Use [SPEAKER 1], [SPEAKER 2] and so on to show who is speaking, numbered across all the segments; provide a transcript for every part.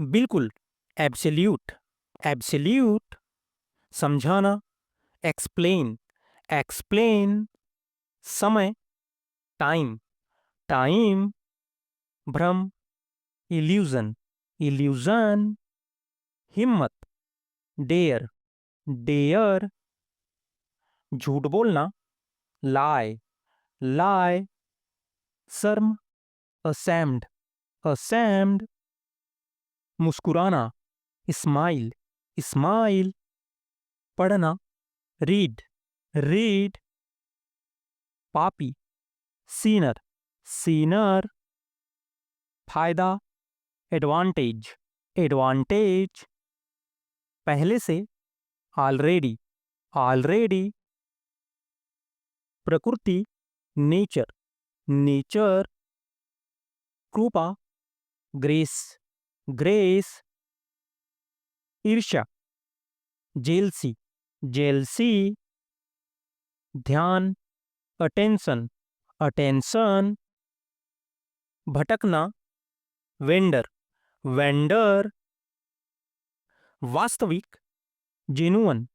[SPEAKER 1] बिल्कुल। Absolute, absolute. समझाना, explain, explain. समय, टाइम, टाइम। भ्रम, इल्यूजन, इल्यूजन। हिम्मत, डेयर, डेयर। झूठ बोलना, लाई, लाई। शर्म, असैम्ड, असैम्ड। मुस्कुराना, स्माइल, स्माइल। पढ़ना, रीड, रीड। पापी, सीनर, सीनर। फायदा, एडवांटेज, एडवांटेज। पहले से, ऑलरेडी, ऑलरेडी। प्रकृति, नेचर, नेचर। कृपा, ग्रेस, ग्रेस। ईर्ष्या, जेलसी, जेलसी। ध्यान, अटेंशन, अटेंशन। भटकना, वेंडर, वेंडर। वास्तविक, जेनुअन,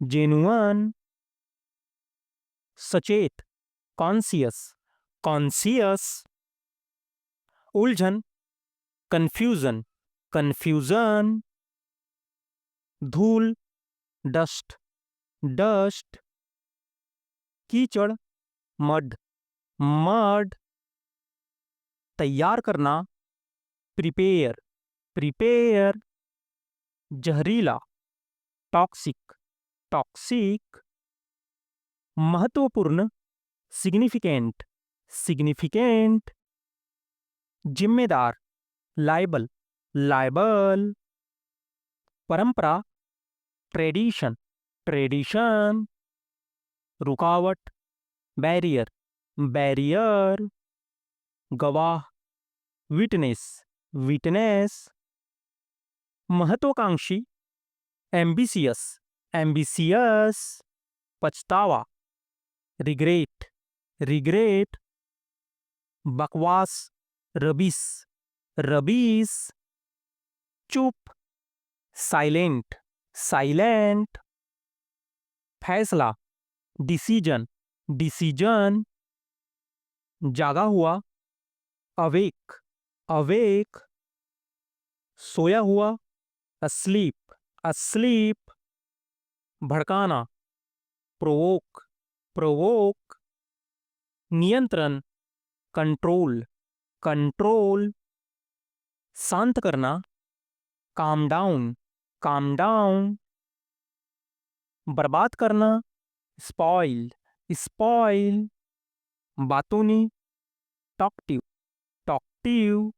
[SPEAKER 1] जेनुअन। सचेत, कॉन्सियस, कॉन्सियस। उलझन, कंफ्यूजन, कंफ्यूजन। धूल, डस्ट, डस्ट। कीचड़, मड, मड। तैयार करना, प्रिपेयर, प्रिपेयर। जहरीला, टॉक्सिक, टॉक्सिक। महत्वपूर्ण, सिग्निफिकेंट, सिग्निफिकेंट। जिम्मेदार, लाइबल, लाइबल। परंपरा, ट्रेडिशन, ट्रेडिशन। रुकावट, बैरियर, बैरियर। गवाह, विटनेस, विटनेस। महत्वाकांक्षी, एम्बिशियस, एम्बिशियस। पछतावा, रिग्रेट, रिग्रेट। बकवास, रबिस, रबीस। चुप, साइलेंट, साइलेंट। फैसला, डिसीजन, डिसीजन। जागा हुआ, अवेक, अवेक। सोया हुआ, अस्लीप, अस्लीप। भड़काना, प्रोवोक, प्रोवोक। नियंत्रण, कंट्रोल, कंट्रोल। शांत करना, काम डाउन, काम डाउन। बर्बाद करना, स्पॉइल, स्पॉइल। बातूनी, टॉकटिव, टॉकटिव।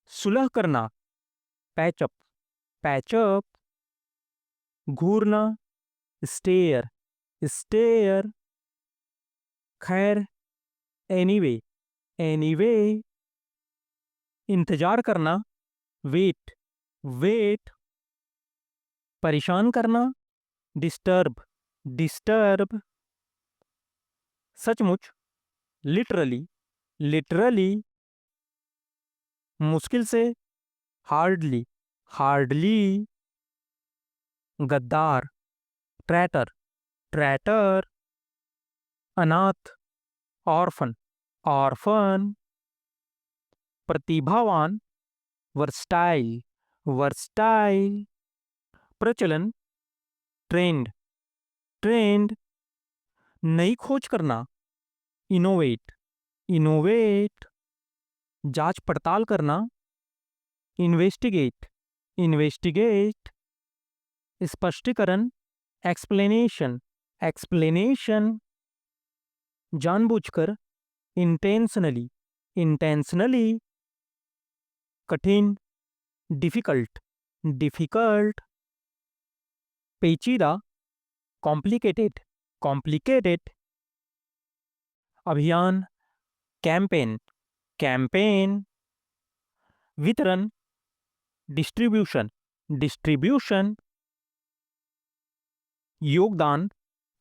[SPEAKER 1] सुलह करना, पैचअप, पैचअप। घूरना, स्टेयर, स्टेयर। खैर, एनीवे, एनीवे। इंतजार करना, वेट, वेट। परेशान करना, डिस्टर्ब, डिस्टर्ब। सचमुच, लिटरली, लिटरली। मुश्किल से, हार्डली, हार्डली। गद्दार, ट्रैटर, ट्रैटर। अनाथ, ऑर्फन, ऑर्फन। प्रतिभावान, वर्सटाइल, वर्सटाइल। प्रचलन, ट्रेंड, ट्रेंड। नई खोज करना, इनोवेट, इनोवेट। जांच पड़ताल करना, इन्वेस्टिगेट, इन्वेस्टिगेट। स्पष्टीकरण, एक्सप्लेनेशन, एक्सप्लेनेशन। जानबूझकर, इंटेंशनली, इंटेंशनली। कठिन, डिफिकल्ट, डिफिकल्ट। पेचीदा, कॉम्प्लिकेटेड, कॉम्प्लिकेटेड। अभियान, कैंपेन, कैंपेन। वितरण, डिस्ट्रीब्यूशन, डिस्ट्रीब्यूशन। योगदान,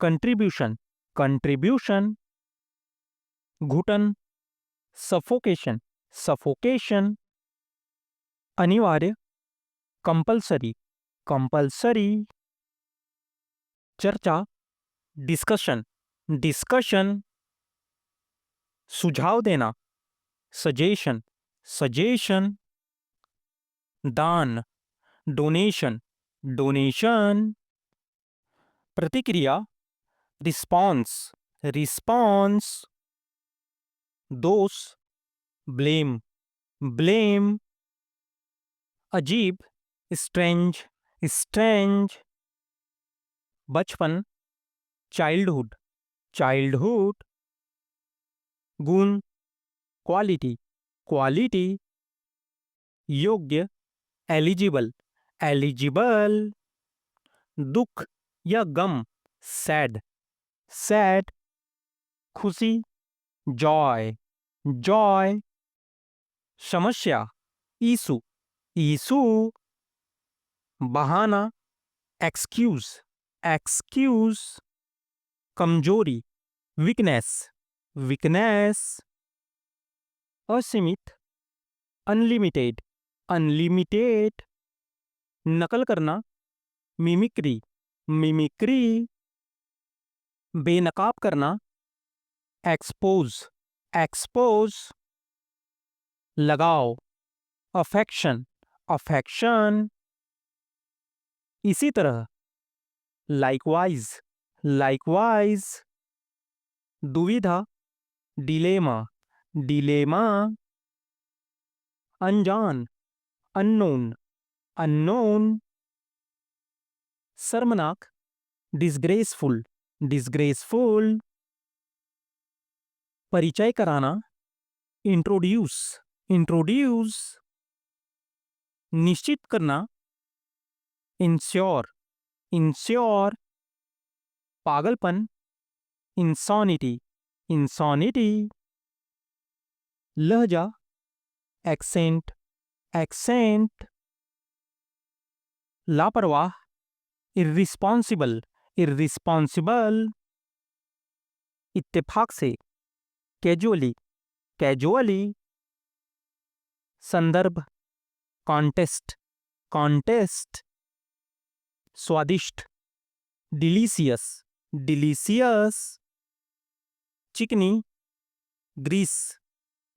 [SPEAKER 1] कंट्रीब्यूशन, कंट्रीब्यूशन। घुटन, सफोकेशन, सफोकेशन। अनिवार्य, कंपल्सरी, कंपल्सरी। चर्चा, डिस्कशन, डिस्कशन। सुझाव देना, सजेशन, सजेशन। दान, डोनेशन, डोनेशन। प्रतिक्रिया, रिस्पॉन्स, रिस्पॉन्स। दोष, ब्लेम, ब्लेम। अजीब, स्ट्रेंज, स्ट्रेंज। बचपन, चाइल्डहुड, चाइल्डहुड। गुण, क्वालिटी, क्वालिटी। योग्य, एलिजिबल, एलिजिबल। दुख या गम, सैड, सैड। खुशी, जॉय, जॉय। समस्या, इशू, इशू। बहाना, एक्सक्यूज, एक्सक्यूज। कमजोरी, वीकनेस, वीकनेस। असीमित, अनलिमिटेड, अनलिमिटेड। नकल करना, मिमिक्री, मिमिक्री। बेनकाब करना, एक्सपोज, एक्सपोज। लगाव, अफेक्शन, अफेक्शन। इसी तरह, लाइकवाइज, लाइकवाइज। दुविधा, डिलेमा, डिलेमा। अनजान, अननोन, अननोन। शर्मनाक, डिसग्रेसफुल, डिसग्रेसफुल। परिचय कराना, इंट्रोड्यूस, इंट्रोड्यूस। निश्चित करना, इंश्योर, इंश्योर। पागलपन, इंसॉनिटी, इंसॉनिटी। लहजा, एक्सेंट, एक्सेंट। लापरवाह, इर्रिस्पॉन्सिबल, इर्रिस्पॉन्सिबल। इत्तेफाक से, कैजुअली, कैजुअली। संदर्भ, कॉन्टेस्ट, कॉन्टेस्ट। स्वादिष्ट, डिलीशियस, डिलीशियस। चिकनी, ग्रीस,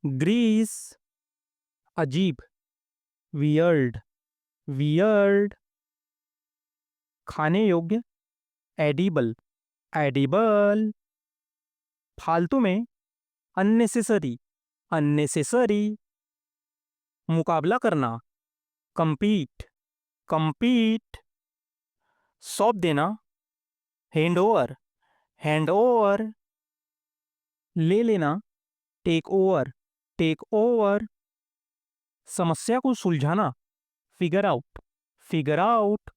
[SPEAKER 1] ग्रीस। अजीब, वियर्ड, वियर्ड। खाने योग्य, एडिबल, एडिबल। फालतू में, अननेसेसरी, अननेसेसरी। मुकाबला करना, compete, compete। सौंप देना, हैंड ओवर, हैंड ओवर। ले लेना, टेक ओवर, टेक ओवर। समस्या को सुलझाना, फिगर आउट, फिगर आउट।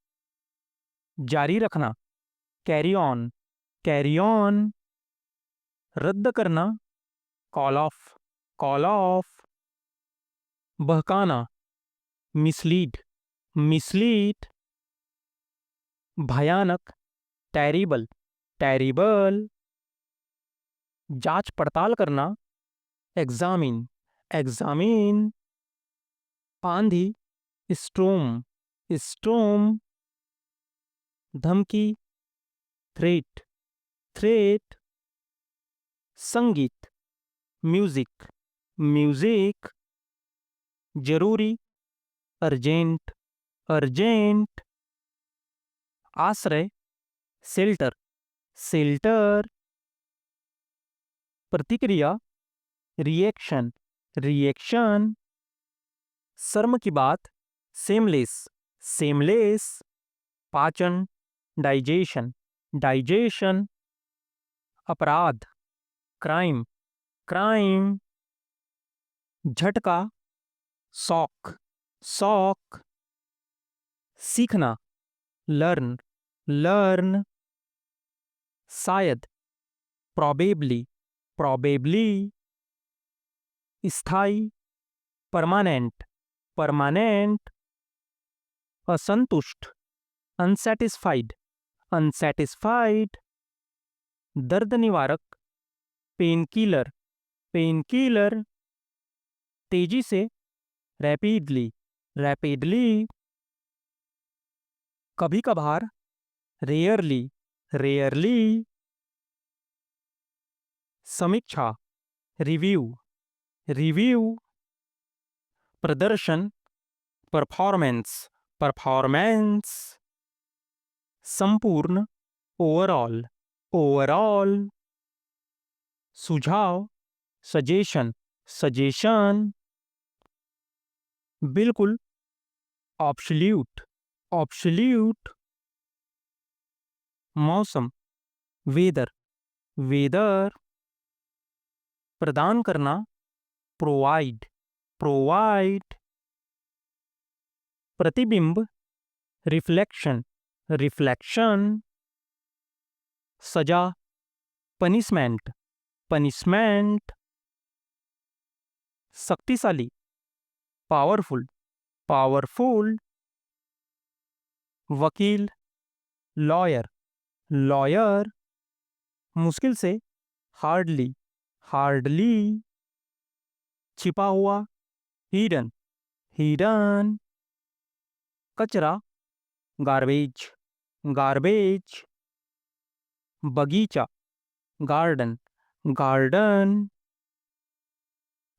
[SPEAKER 1] जारी रखना, कैरी ऑन, कैरी ऑन। रद्द करना, कॉल ऑफ, कॉल ऑफ। बहकाना, मिसलीड, मिसलीड। भयानक, टेरिबल, टेरिबल। जांच पड़ताल करना, एग्जामिन, एग्जामिन। आंधी, स्टॉर्म, स्टॉर्म। धमकी, थ्रेट, थ्रेट। संगीत, म्यूजिक, म्यूजिक। जरूरी, अर्जेंट, अर्जेंट। आश्रय, शेल्टर, शेल्टर। प्रतिक्रिया, रिएक्शन, रिएक्शन। शर्म की बात, सेमलेस, सेमलेस। पाचन, डाइजेशन, डाइजेशन। अपराध, क्राइम, क्राइम। झटका, शॉक, शॉक। सीखना, लर्न, लर्न। शायद, प्रॉबेबली, प्रॉबेबली। स्थायी, परमानेंट, परमानेंट। असंतुष्ट, अनसैटिस्फाइड, अनसैटिस्फाइड। दर्द निवारक, पेन किलर, पेन किलर। तेजी से, रैपिडली, रैपिडली। कभी कभार, रेयरली, रेयरली। समीक्षा, रिव्यू, रिव्यू। प्रदर्शन, परफॉर्मेंस, परफॉर्मेंस। संपूर्ण, ओवरऑल, ओवरऑल। सुझाव, सजेशन, सजेशन। बिल्कुल, ऑब्सोल्यूट, ऑब्सोल्यूट। मौसम, वेदर, वेदर। प्रदान करना, प्रोवाइड, प्रोवाइड। प्रतिबिंब, रिफ्लेक्शन, रिफ्लेक्शन। सजा, पनिशमेंट, पनिशमेंट। शक्तिशाली, पावरफुल, पावरफुल। वकील, लॉयर, लॉयर। मुश्किल से, हार्डली, हार्डली। छिपा हुआ, हिडन, हिडन। कचरा, गार्बेज, गार्बेज। बगीचा, गार्डन, गार्डन।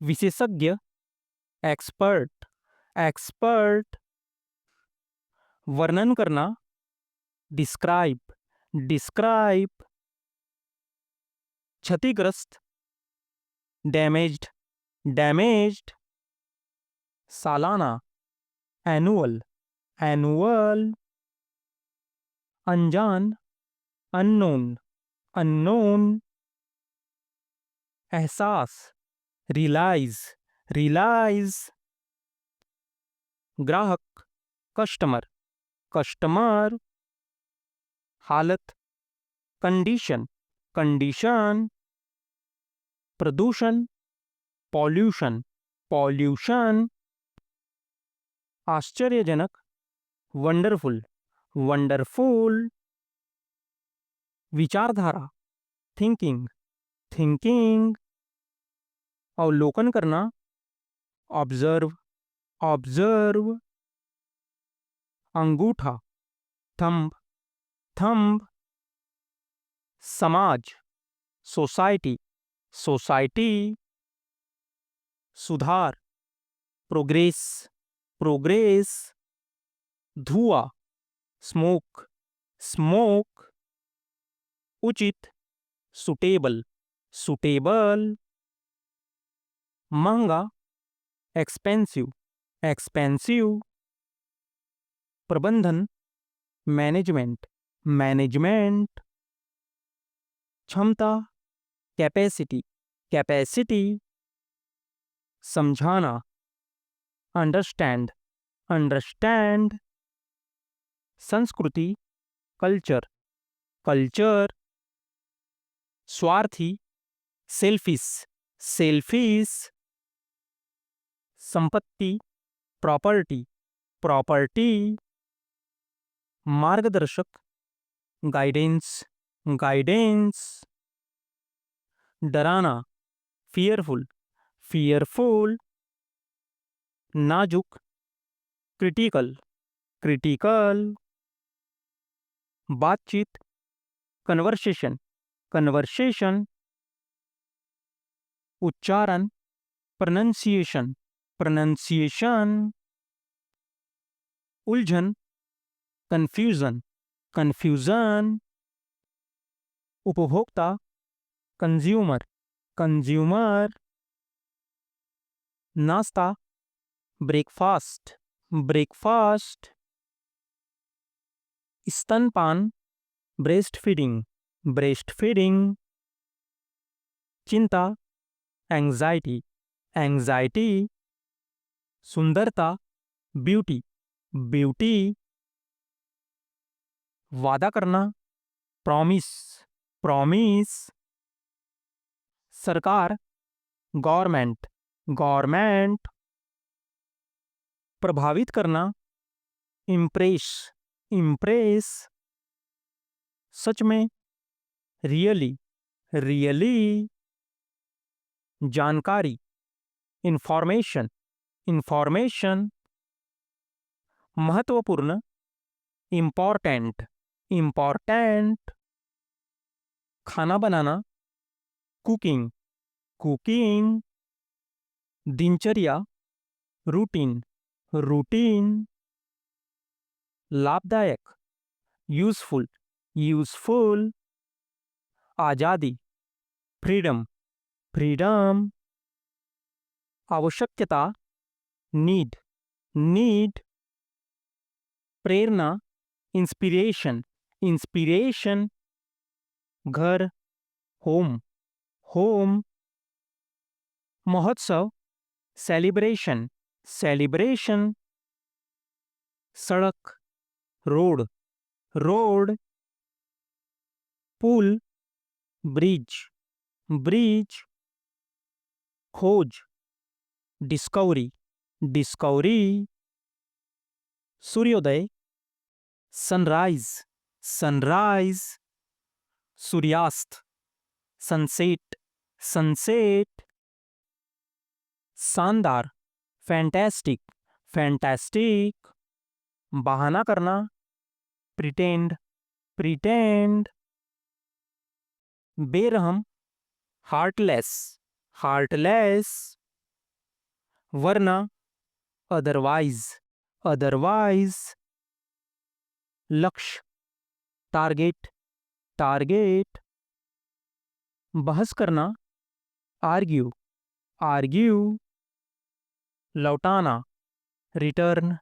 [SPEAKER 1] विशेषज्ञ, एक्सपर्ट, एक्सपर्ट। वर्णन करना, डिस्क्राइब, डिस्क्राइब। क्षतिग्रस्त, डैमेज्ड, डैमेज्ड। सालाना, एनुअल, एनुअल। अनजान, अननोन, अननोन। एहसास, रियलाइज, रियलाइज। ग्राहक, कस्टमर, कस्टमर। हालत, कंडीशन, कंडीशन। प्रदूषण, पॉल्यूशन, पॉल्यूशन। आश्चर्यजनक, वंडरफुल, वंडरफुल। विचारधारा, थिंकिंग, थिंकिंग। अवलोकन करना, ऑब्जर्व, ऑब्जर्व। अंगूठा, थंब, थंब। समाज, सोसाइटी, सोसाइटी। सुधार, प्रोग्रेस, प्रोग्रेस। धुआं, स्मोक, स्मोक। उचित, सुटेबल, सुटेबल। महंगा, एक्सपेंसिव, एक्सपेंसिव। प्रबंधन, मैनेजमेंट, मैनेजमेंट। क्षमता, कैपेसिटी, कैपेसिटी। समझाना, अंडरस्टैंड, अंडरस्टैंड। संस्कृति, कल्चर, कल्चर। स्वार्थी, सेल्फिश, सेल्फिश। संपत्ति, प्रॉपर्टी, प्रॉपर्टी। मार्गदर्शक, गाइडेंस, गाइडेंस। डराना, फियरफुल, फियरफुल। नाजुक, क्रिटिकल, क्रिटिकल। बातचीत, कन्वर्सेशन, कन्वर्सेशन। उच्चारण, प्रोनंसिएशन, प्रोनंसिएशन। उलझन, कंफ्यूजन, कंफ्यूजन। उपभोक्ता, कंज्यूमर, कंज्यूमर। नाश्ता, ब्रेकफास्ट, ब्रेकफास्ट। स्तनपान, ब्रेस्ट फीडिंग, ब्रेस्ट फीडिंग। चिंता, एंजाइटी, एंजाइटी। सुंदरता, ब्यूटी, ब्यूटी। वादा करना, प्रॉमिस, प्रॉमिस। सरकार, गवर्नमेंट, गवर्नमेंट। प्रभावित करना, इम्प्रेस, इम्प्रेस। सच में, रियली, रियली। जानकारी, इंफॉर्मेशन, इंफॉर्मेशन। महत्वपूर्ण, इम्पॉर्टेंट, इम्पॉर्टेंट। खाना बनाना, कुकिंग, कुकिंग। दिनचर्या, रूटीन, रूटीन। लाभदायक, यूजफुल, यूजफुल। आज़ादी, फ्रीडम, फ्रीडम। आवश्यकता, नीड, नीड। प्रेरणा, इंस्पिरेशन, इंस्पिरेशन। घर, होम, होम। महोत्सव, सेलिब्रेशन, सेलिब्रेशन। सड़क, रोड, रोड। पुल, ब्रिज, ब्रिज। खोज, डिस्कवरी, डिस्कवरी। सूर्योदय, सनराइज, सनराइज। सूर्यास्त, सनसेट, सनसेट। शानदार, फैंटास्टिक, फैंटास्टिक। बहाना करना, प्रिटेंड, प्रिटेंड। बेरहम, हार्टलेस, हार्टलेस। वरना, अदरवाइज, अदरवाइज। लक्ष्य, टारगेट, टारगेट। बहस करना, आर्ग्यू, आर्ग्यू। लौटाना, रिटर्न,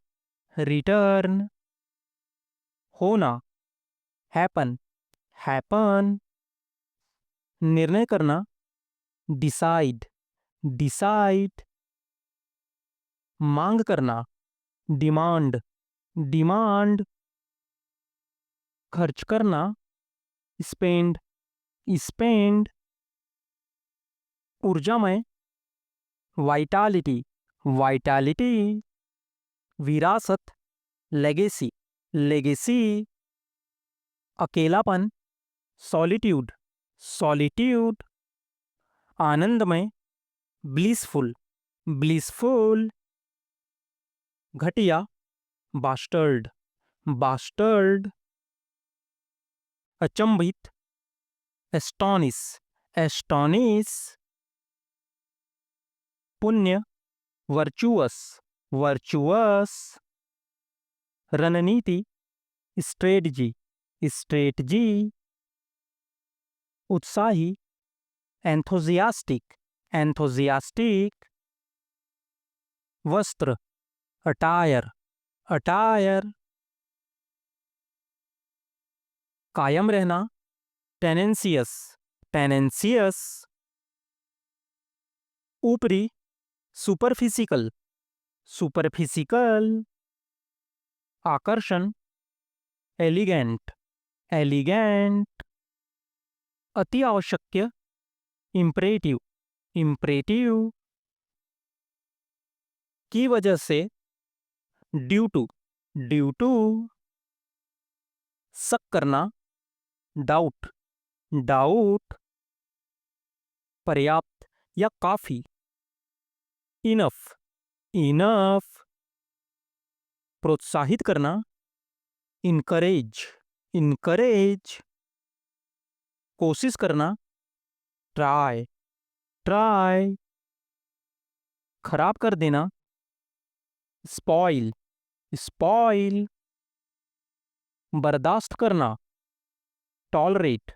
[SPEAKER 1] रिटर्न। होना, हैपन, हैपन। निर्णय करना, डिसाइड, डिसाइड। मांग करना, डिमांड, डिमांड। खर्च करना, स्पेंड, स्पेंड। ऊर्जामय, वाइटालिटी, वाइटालिटी। विरासत, लेगेसी, लेगेसी। अकेलापन, सॉलिट्यूड, सॉलिट्यूड। आनंदमय, ब्लिसफुल, ब्लिसफुल। घटिया, बास्टर्ड, बास्टर्ड। अचंभित, एस्टोनिश, एस्टोनिश। पुण्य, वर्चुअस, वर्चुअस। रणनीति, स्ट्रेटजी, स्ट्रेटजी। उत्साही, एंथोजियास्टिक, एंथोजियास्टिक। वस्त्र, अटायर, अटायर। कायम रहना, टेनेंसियस, टेनेंसियस। ऊपरी, सुपरफिसिकल, सुपरफिसिकल। आकर्षण, एलिगेंट, एलिगेंट। अति आवश्यक, इम्परेटिव, इम्परेटिव। की वजह से, ड्यू टू, ड्यू टू। शक करना, डाउट, डाउट। पर्याप्त या काफी, इनफ, इनफ। प्रोत्साहित करना, इनकरेज, इनकरेज। कोशिश करना, ट्राई, ट्राई। खराब कर देना, स्पॉइल, स्पॉइल। बर्दाश्त करना, टॉलरेट,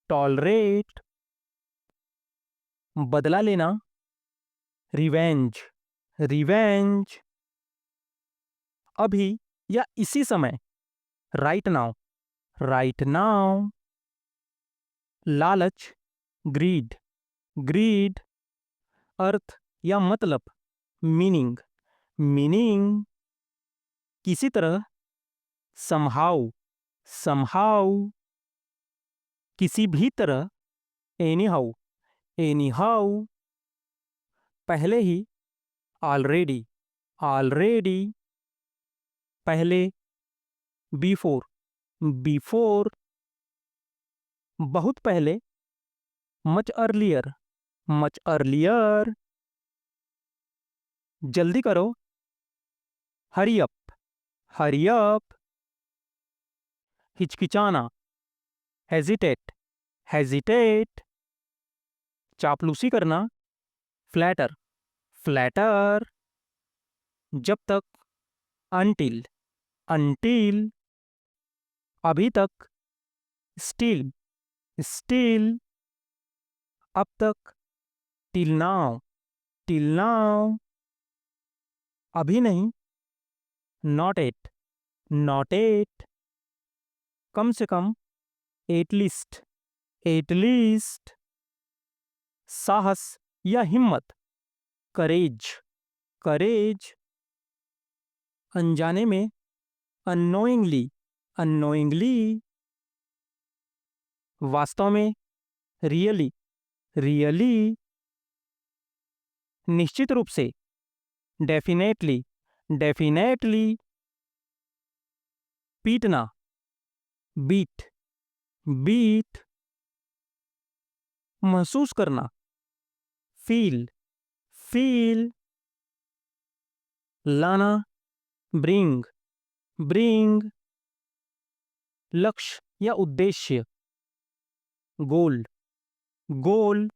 [SPEAKER 1] टॉलरेट। बदला लेना, रिवेंज, रिवेंज। अभी या इसी समय, राइट नाउ, राइट नाउ। लालच, ग्रीड, ग्रीड। अर्थ या मतलब, मीनिंग, मीनिंग। किसी तरह, समहाउ, समहाउ। किसी भी तरह, एनी हाउ, एनी हाउ। पहले ही, ऑलरेडी, ऑलरेडी। पहले, बिफोर, बिफोर। बहुत पहले, मच अर्लियर, मच अर्लियर। जल्दी करो, हरी अप, हरी अप। हिचकिचाना, हेजिटेट, हेजिटेट। चापलूसी करना, फ्लैटर, फ्लैटर। जब तक, अनटिल, अनटिल। अभी तक, स्टिल, स्टिल। अब तक, टिल नाउ, टिल नाउ। अभी नहीं, नॉट एट, नॉट एट। कम से कम, एटलीस्ट, एटलीस्ट। साहस या हिम्मत, करेज, करेज। अनजाने में, अननोइंगली, अननोइंगली। वास्तव में, रियली, रियली। निश्चित रूप से, डेफिनेटली, डेफिनेटली। पीटना, बीट, बीट। महसूस करना, फील, फील। लाना, ब्रिंग, ब्रिंग। लक्ष्य या उद्देश्य, गोल, गोल।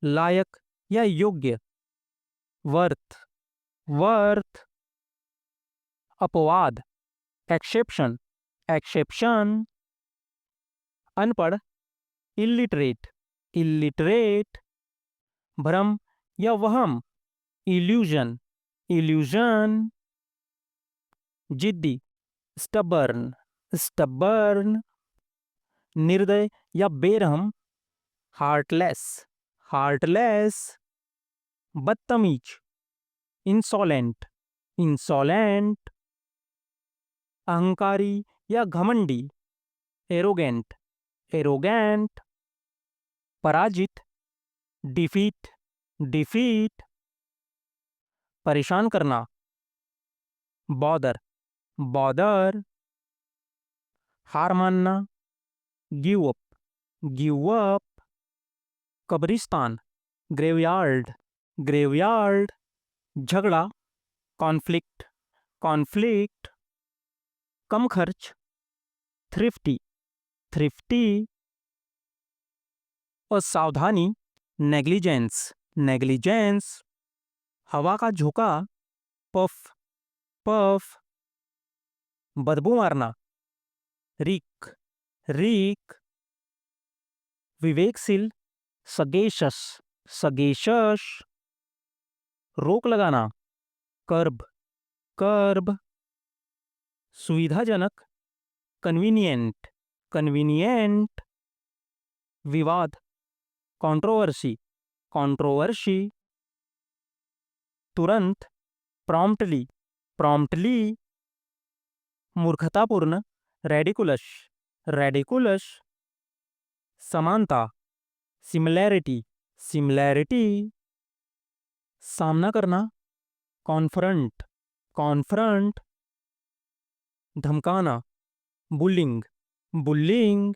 [SPEAKER 1] लायक या योग्य, वर्थ, वर्थ। अपवाद, एक्सेप्शन, एक्सेप्शन। अनपढ़, इलिटरेट, इलिटरेट। भ्रम या वहम, इल्यूजन, इल्यूजन। जिद्दी, स्टबर्न, स्टबर्न। निर्दय या बेरहम, हार्टलेस, हार्टलेस। बदतमीज, इंसोलेंट, इंसोलेंट। अहंकारी या घमंडी, एरोगेंट, एरोगेंट। पराजित, डिफीट, डिफीट। परेशान करना, बॉदर, बॉदर। हार मानना, गिव अप, गिव अप। कब्रिस्तान, ग्रेवयार्ड, ग्रेवयार्ड। झगड़ा, कॉन्फ्लिक्ट, कॉन्फ्लिक्ट। कम खर्च, थ्रिफ्टी, थ्रिफ्टी। असावधानी, नेग्लिजेंस, नेग्लिजेंस। हवा का झोंका, पफ, पफ। बदबू मारना, रीक, रीक। विवेकशील, सगेशस, सगेशस। रोक लगाना, कर्ब, कर्ब। सुविधाजनक, कन्वीनियंट, कन्वीनियंट। विवाद, कंट्रोवर्सी, कंट्रोवर्सी। तुरंत, प्रॉम्प्टली, प्रॉम्प्टली। मूर्खतापूर्ण, रेडिकुलस, रेडिकुलस। समानता, सिमिलैरिटी, सिमिलैरिटी। सामना करना, कॉन्फ्रंट, कॉन्फ्रंट। धमकाना, बुलिंग, बुलिंग।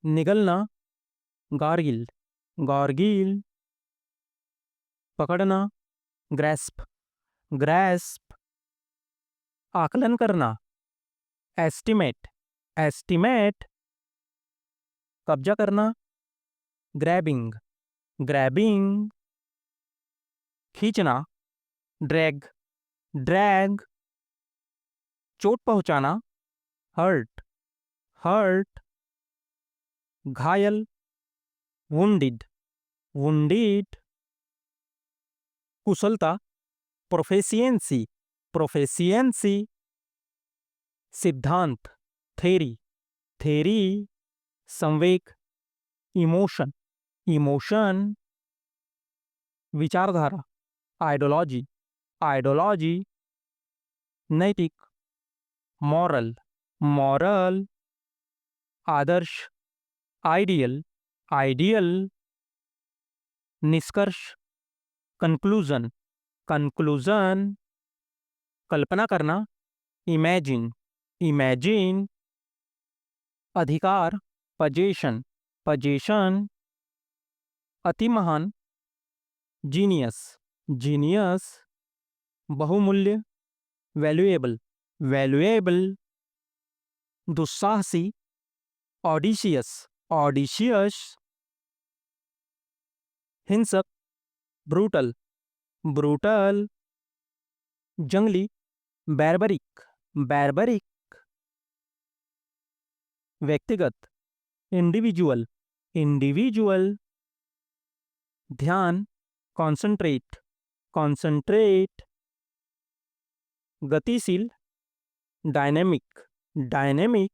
[SPEAKER 1] निगलना, गार्गिल, गार्गिल। पकड़ना, ग्रैस्प, ग्रैस्प। आकलन करना, एस्टिमेट, एस्टिमेट। कब्जा करना, ग्रैबिंग, ग्रैबिंग। खींचना, ड्रैग, ड्रैग। चोट पहुंचाना, हर्ट, हर्ट। घायल, वुंडिड, वुंडिड। कुशलता, प्रोफेसियंसी, प्रोफेसियंसी। सिद्धांत, थेरी, थेरी। संवेग, इमोशन, इमोशन। विचारधारा, आइडियोलॉजी, आइडियोलॉजी। नैतिक, मॉरल, मॉरल। आदर्श, आइडियल, आइडियल। निष्कर्ष, कंक्लूजन, कंक्लूजन। कल्पना करना, इमेजिन, इमेजिन। अधिकार, पजेशन, पजेशन। अति महान, जीनियस, जीनियस। बहुमूल्य, वैल्यूएबल, वैल्यूएबल, दुस्साहसी, ऑडिशियस, ऑडिशियस, हिंसक, ब्रूटल, ब्रूटल, जंगली, बैरबरिक, बैरबरिक, व्यक्तिगत, इंडिविजुअल, इंडिविजुअल, ध्यान, कॉन्सेंट्रेट, कॉन्सेंट्रेट, गतिशील, डायनेमिक, डायनेमिक,